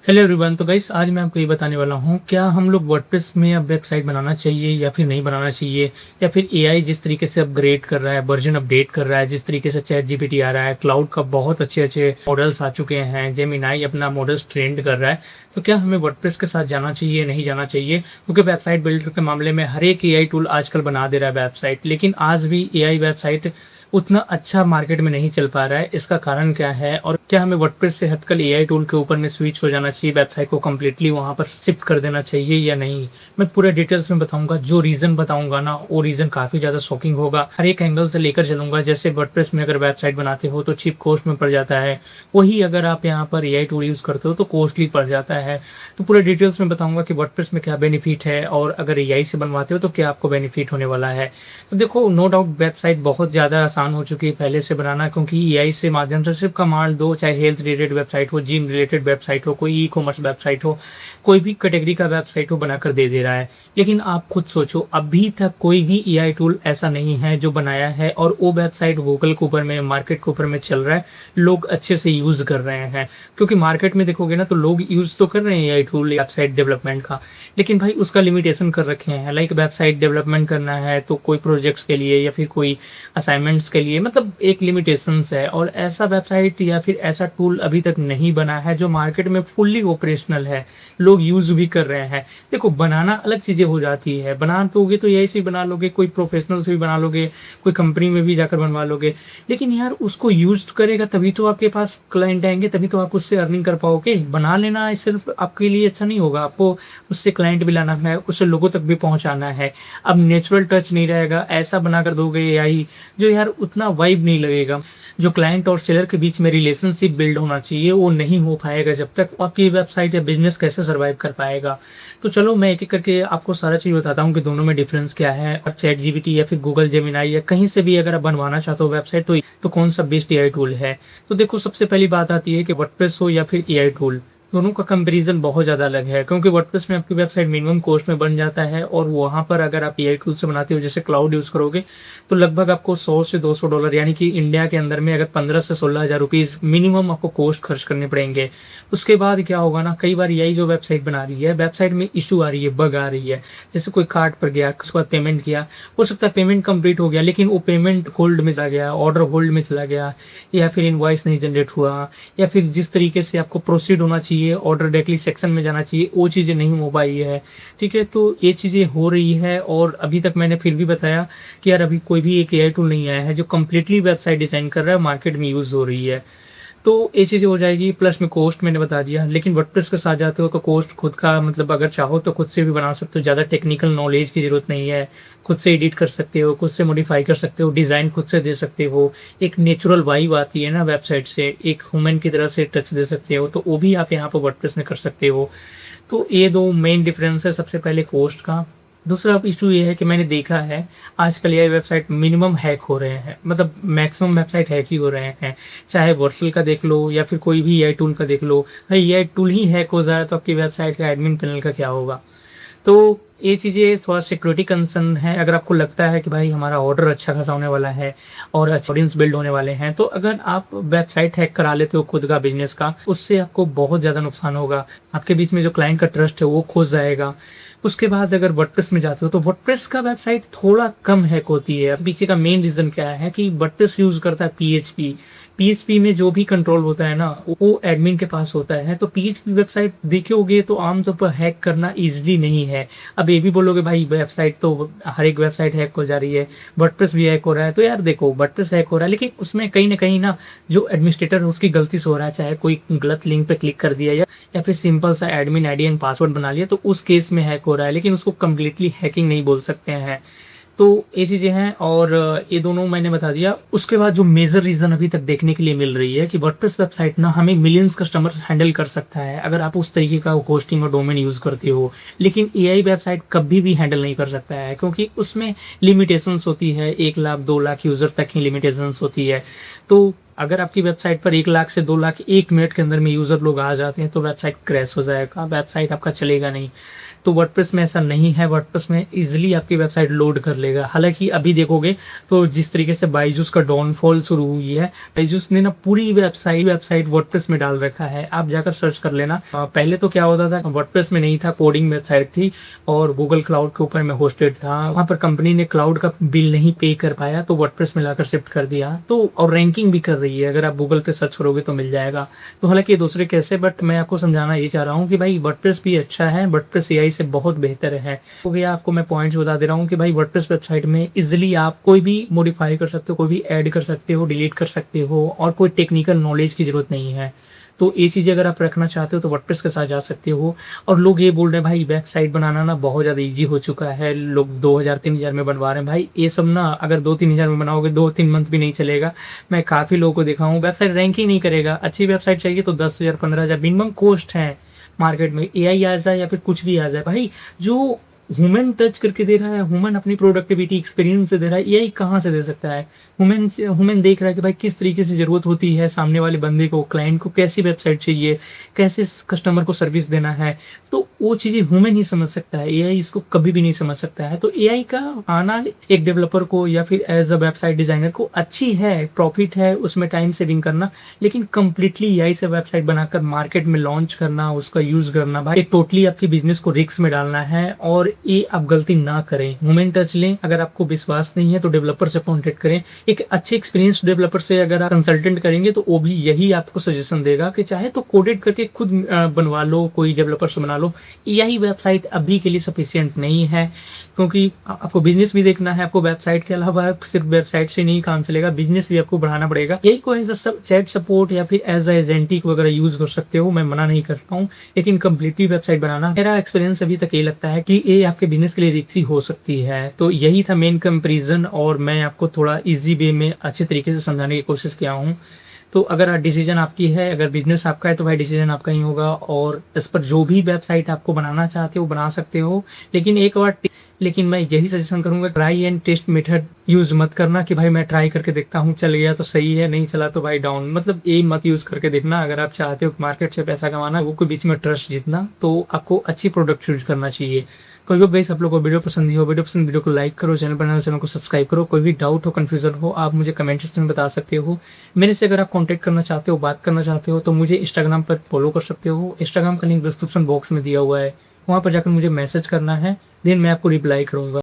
Hello everyone. तो guys आज मैं आपको ये बताने वाला हूँ, क्या हम लोग वर्डप्रेस में अब वेबसाइट बनाना चाहिए या फिर नहीं बनाना चाहिए, या फिर एआई जिस तरीके से अपग्रेड कर रहा है, वर्जन अपडेट कर रहा है, जिस तरीके से चैट जीपीटी आ रहा है, क्लाउड का बहुत अच्छे अच्छे मॉडल्स आ चुके हैं, जेमिनाई अपना मॉडल्स ट्रेंड कर रहा है, तो क्या हमें वर्डप्रेस के साथ जाना चाहिए नहीं जाना चाहिए। क्योंकि वेबसाइट बिल्डर के मामले में हर एक एआई टूल आजकल बना दे रहा है वेबसाइट, लेकिन आज भी एआई वेबसाइट उतना अच्छा मार्केट में नहीं चल पा रहा है। इसका कारण क्या है और क्या हमें वर्डप्रेस से हटकर एआई टूल के ऊपर में स्विच हो जाना चाहिए, वेबसाइट को कंप्लीटली वहाँ पर शिफ्ट कर देना चाहिए या नहीं। मैं पूरे डिटेल्स में बताऊंगा। जो रीज़न बताऊंगा ना, वो रीज़न काफ़ी ज़्यादा शॉकिंग होगा। हर एक एंगल से लेकर चलूंगा। जैसे वर्डप्रेस में अगर वेबसाइट बनाते हो तो चीप कॉस्ट में पड़ जाता है, वही अगर आप यहाँ पर एआई टूल यूज़ करते हो तो कॉस्टली पड़ जाता है। तो पूरे डिटेल्स में बताऊंगा कि वर्डप्रेस में क्या बेनिफिट है और अगर एआई से बनवाते हो तो क्या आपको बेनिफिट होने वाला है। तो देखो, नो डाउट वेबसाइट बहुत ज़्यादा आसान हो चुकी है पहले से बनाना, क्योंकि एआई से माध्यम से सिर्फ कमांड दो, चाहे हेल्थ रिलेटेड वेबसाइट हो, जिम रिलेटेड वेबसाइट हो, कोई ई कॉमर्स वेबसाइट हो, कोई भी कैटेगरी का वेबसाइट हो बनाकर दे दे रहा है। लेकिन आप खुद सोचो, अभी तक कोई भी एआई टूल ऐसा नहीं है जो बनाया है और वो वेबसाइट गूगल के ऊपर में, मार्केट के ऊपर में चल रहा है, लोग अच्छे से यूज़ कर रहे हैं। क्योंकि मार्केट में देखोगे ना तो लोग यूज़ तो कर रहे हैं एआई टूल वेबसाइट डेवलपमेंट का, लेकिन भाई उसका लिमिटेशन कर रखे हैं। लाइक वेबसाइट डेवलपमेंट करना है तो कोई प्रोजेक्ट्स के लिए या फिर कोई असाइनमेंट्स के लिए, मतलब एक लिमिटेशंस है। और ऐसा वेबसाइट या फिर ऐसा टूल अभी तक नहीं बना है जो मार्केट में फुल्ली ऑपरेशनल है, लोग यूज़ भी कर रहे हैं। देखो, बनाना अलग चीज़ें हो जाती है, बना दोगे तो यही से बना लोगे, कोई प्रोफेशनल से भी बना लोगे, कोई कंपनी में भी जाकर बनवा लोगे, लेकिन यार उसको यूज करेगा तभी तो आपके पास क्लाइंट आएंगे, तभी तो आप उससे अर्निंग कर पाओगे। बना लेना सिर्फ आपके लिए अच्छा नहीं होगा, आपको उससे क्लाइंट भी लाना है, उससे लोगों तक भी पहुंचाना है। अब नेचुरल टच नहीं रहेगा, ऐसा बनाकर दोगे एआई जो यार उतना वाइब नहीं लगेगा। जो क्लाइंट और सेलर के बीच में रिलेशनशिप बिल्ड होना चाहिए वो नहीं हो पाएगा। जब तक आपकी वेबसाइट या बिजनेस कैसे सर्वाइव कर पाएगा। तो चलो मैं एक एक करके आपको सारा चीज़ बताता हूँ कि दोनों में डिफरेंस क्या है। और चैट जीपीटी या फिर गूगल जेमिनाई या कहीं से भी अगर आप बनवाना चाहते हो वेबसाइट तो कौन सा बेस्ट एआई टूल है। तो देखो, सबसे पहली बात आती है कि वर्डप्रेस हो या फिर एआई टूल, दोनों का कंपैरिजन बहुत ज़्यादा अलग है। क्योंकि वर्डप्रेस में आपकी वेबसाइट मिनिमम कॉस्ट में बन जाता है और वहाँ पर अगर आप एआई टूल से बनाते हो, जैसे क्लाउड यूज़ करोगे, तो लगभग आपको 100 से $200, यानी कि इंडिया के अंदर में अगर 15 से 16 हज़ार रुपीज़ मिनिमम आपको कॉस्ट खर्च करने पड़ेंगे। उसके बाद क्या होगा ना, कई बार यही जो वेबसाइट बना रही है, वेबसाइट में इशू आ रही है, बग आ रही है। जैसे कोई कार्ड पर गया, उसके बाद पेमेंट किया, हो सकता है पेमेंट कंप्लीट हो गया लेकिन वो पेमेंट होल्ड में चला गया, ऑर्डर होल्ड में चला गया, या फिर इनवॉइस नहीं जनरेट हुआ, या फिर जिस तरीके से आपको प्रोसीड होना चाहिए, ऑर्डर डायरेक्टली सेक्शन में जाना चाहिए, वो चीज़ें नहीं हो पाई है। ठीक है, तो ये चीज़ें हो रही है। और अभी तक मैंने फिर भी बताया कि यार अभी कोई भी एक एआई टूल नहीं आया है जो कंप्लीटली वेबसाइट डिज़ाइन कर रहा है, मार्केट में यूज़ हो रही है। तो ये चीज़ें हो जाएगी। प्लस में कॉस्ट मैंने बता दिया। लेकिन वर्डप्रेस के साथ जाते हो तो कॉस्ट खुद का, मतलब अगर चाहो तो खुद से भी बना सकते हो, ज़्यादा टेक्निकल नॉलेज की ज़रूरत नहीं है। खुद से एडिट कर सकते हो, खुद से मॉडिफाई कर सकते हो, डिज़ाइन खुद से दे सकते हो। एक नेचुरल वाइब आती है ना वेबसाइट से, एक ह्यूमन की तरह से टच दे सकते हो, तो वो भी आप यहाँ पर वर्डप्रेस में कर सकते हो। तो ये दो मेन डिफरेंस है, सबसे पहले कॉस्ट का। दूसरा इशू ये है कि मैंने देखा है आजकल ये वेबसाइट मिनिमम हैक हो रहे हैं, मतलब मैक्सिमम वेबसाइट हैक ही हो रहे हैं। चाहे वर्सल का देख लो या फिर कोई भी एआई टूल का देख लो, भाई एआई टूल ही हैक हो जाए तो आपकी वेबसाइट का एडमिन पैनल का क्या होगा। तो ये चीज़ें थोड़ा सिक्योरिटी कंसर्न है। अगर आपको लगता है कि भाई हमारा ऑर्डर अच्छा खासा होने वाला है और अच्छे ऑडियंस बिल्ड होने वाले हैं, तो अगर आप वेबसाइट हैक करा लेते हो खुद का बिजनेस का, उससे आपको बहुत ज़्यादा नुकसान होगा। आपके बीच में जो क्लाइंट का ट्रस्ट है वो खो जाएगा। उसके बाद अगर वर्डप्रेस में जाते हो तो वर्डप्रेस का वेबसाइट थोड़ा कम हैक होती है। पीछे का मेन रीज़न क्या है कि वर्डप्रेस यूज़ करता है पीएचपी। पीएचपी में जो भी कंट्रोल होता है ना वो एडमिन के पास होता है। तो पीएचपी वेबसाइट देखोगे तो आमतौर पर हैक करना ईजी नहीं है। अब ये भी बोलोगे भाई वेबसाइट तो हर एक वेबसाइट हैक हो जा रही है, वर्डप्रेस भी हैक हो रहा है, तो यार देखो वर्डप्रेस हैक हो रहा है लेकिन उसमें कहीं ना कहीं ना जो एडमिनिस्ट्रेटर है उसकी गलती से हो रहा है। चाहे कोई गलत लिंक पे क्लिक कर दिया या फिर सिंपल सा एडमिन आईडी एंड पासवर्ड बना लिया, तो उस केस में हैक हो रहा है, लेकिन उसको कम्प्लीटली हैकिंग नहीं बोल सकते हैं। तो ये चीज़ें हैं और ये दोनों मैंने बता दिया। उसके बाद जो मेजर रीज़न अभी तक देखने के लिए मिल रही है कि वर्डप्रेस वेबसाइट ना हमें मिलियंस कस्टमर्स हैंडल कर सकता है अगर आप उस तरीके का होस्टिंग और डोमेन यूज़ करते हो। लेकिन एआई वेबसाइट कभी भी हैंडल नहीं कर सकता है, क्योंकि उसमें लिमिटेशंस होती है। 1 लाख 2 लाख यूज़र तक ही लिमिटेशंस होती है। तो अगर आपकी वेबसाइट पर 1 लाख से 2 लाख 1 मिनट के अंदर में यूज़र लोग आ जाते हैं, तो वेबसाइट क्रैश हो जाएगा, वेबसाइट आपका चलेगा नहीं। तो वर्डप्रेस में ऐसा नहीं है, वर्डप्रेस में ईज़िली आपकी वेबसाइट लोड कर लेगा। हालाँकि अभी देखोगे तो जिस तरीके से बायजूस का डाउनफॉल शुरू हुई है, बायजूस ने ना पूरी वेबसाइट वर्डप्रेस में डाल रखा है। आप जाकर सर्च कर लेना। पहले तो क्या होता था, वर्डप्रेस में नहीं था, कोडिंग वेबसाइट थी और गूगल क्लाउड के ऊपर में होस्टेड था। वहाँ पर कंपनी ने क्लाउड का बिल नहीं पे कर पाया, तो वर्डप्रेस में लाकर शिफ्ट कर दिया। तो और रैंकिंग भी कर रही है, अगर आप गूगल पे सर्च करोगे तो मिल जाएगा। तो हालाँकि ये दूसरे केस है, बट मैं आपको समझाना ये चाह रहा हूँ कि भाई वर्डप्रेस भी अच्छा है, वर्डप्रेस एआई से बहुत बेहतर है। तो भैया आपको मैं पॉइंट्स बता दे रहा हूँ कि भाई वर्डप्रेस वेबसाइट में ईज़िली आप कोई भी मॉडिफाई कर सकते हो, कोई भी ऐड कर सकते हो, डिलीट कर सकते हो और कोई टेक्निकल नॉलेज की ज़रूरत नहीं है। तो ये चीज़ें अगर आप रखना चाहते हो तो वर्डप्रेस के साथ जा सकते हो। और लोग ये बोल रहे हैं भाई वेबसाइट बनाना ना बहुत ज़्यादा ईज़ी हो चुका है, लोग 2000-3000 में बनवा रहे हैं। भाई ये सब ना अगर 2-3 हज़ार में बनाओगे 2-3 मंथ भी नहीं चलेगा। मैं काफ़ी लोगों को देखा हूँ, वेबसाइट रैंक ही नहीं करेगा। अच्छी वेबसाइट चाहिए तो 10,000 15,000 मिनिमम कॉस्ट है मार्केट में। एआई आ जाए या फिर कुछ भी आ जाए, भाई जो ह्यूमन टच करके दे रहा है, ह्यूमन अपनी प्रोडक्टिविटी एक्सपीरियंस से दे रहा है, एआई कहाँ से दे सकता है? ह्यूमन देख रहा है कि भाई किस तरीके से ज़रूरत होती है सामने वाले बंदे को, क्लाइंट को कैसी वेबसाइट चाहिए, कैसे कस्टमर को सर्विस देना है, तो वो चीज़ें ह्यूमन ही समझ सकता है, एआई इसको कभी भी नहीं समझ सकता है। तो एआई का आना एक डेवलपर को या फिर एज अ वेबसाइट डिज़ाइनर को अच्छी है, प्रॉफिट है उसमें टाइम सेविंग करना, लेकिन कंप्लीटली एआई से वेबसाइट बनाकर मार्केट में लॉन्च करना, उसका यूज़ करना, भाई टोटली आपकी बिज़नेस को रिस्क में डालना है और ये आप गलती ना करें। ह्यूमन टच लें, अगर आपको विश्वास नहीं है तो डेवलपर से कॉन्टैक्ट करें। एक अच्छे एक्सपीरियंस डेवलपर से अगर आप कंसल्टेंट करेंगे तो वो भी यही आपको सजेशन देगा कि चाहे तो कोडेड करके खुद बनवा लो, कोई डेवलपर से बना लो। यही वेबसाइट अभी के लिए सफिशिएंट नहीं है, क्योंकि आपको बिजनेस भी देखना है, आपको वेबसाइट के अलावा सिर्फ वेबसाइट से नहीं काम चलेगा, बिजनेस भी आपको बढ़ाना पड़ेगा। यही को एज अ चैट सपोर्ट या फिर एज अ एजेंटिक वगैरह यूज कर सकते हो, मैं मना नहीं करता हूँ, लेकिन कंप्लीटली वेबसाइट बनाना मेरा एक्सपीरियंस अभी तक ये लगता है कि ये आपके बिजनेस के लिए रिस्की हो सकती है। तो यही था मेन कंपेरिजन और मैं आपको थोड़ा ईजी वे में अच्छे तरीके से समझाने की कोशिश किया हूँ। तो अगर डिसीजन आपकी है, अगर बिज़नेस आपका है तो भाई डिसीजन आपका ही होगा और इस पर जो भी वेबसाइट आपको बनाना चाहते हो बना सकते हो। लेकिन मैं यही सजेशन करूँगा, try and test method use मत करना कि भाई मैं ट्राई करके देखता हूँ, चल गया तो सही है, नहीं चला तो भाई डाउन। मतलब ये मत यूज़ करके देखना। अगर आप चाहते हो मार्केट से पैसा कमाना, वो के बीच में ट्रस्ट जीतना, तो आपको अच्छी प्रोडक्ट यूज़ करना चाहिए। कोई भी बेस आप लोग को वीडियो पसंद ही हो, वीडियो को लाइक करो, चैनल बनाओ, चैनल को सब्सक्राइब करो। कोई भी डाउट हो, कन्फ्यूजन हो, आप मुझे कमेंट सेक्शन में बता सकते हो। मेरे से अगर आप कॉन्टैक्ट करना चाहते हो, बात करना चाहते हो तो मुझे इंस्टाग्राम पर फॉलो कर सकते हो। इंस्टाग्राम का लिंक डिस्क्रिप्शन बॉक्स में दिया हुआ है, वहाँ पर जाकर मुझे मैसेज करना है, देन मैं आपको रिप्लाई करूँगा।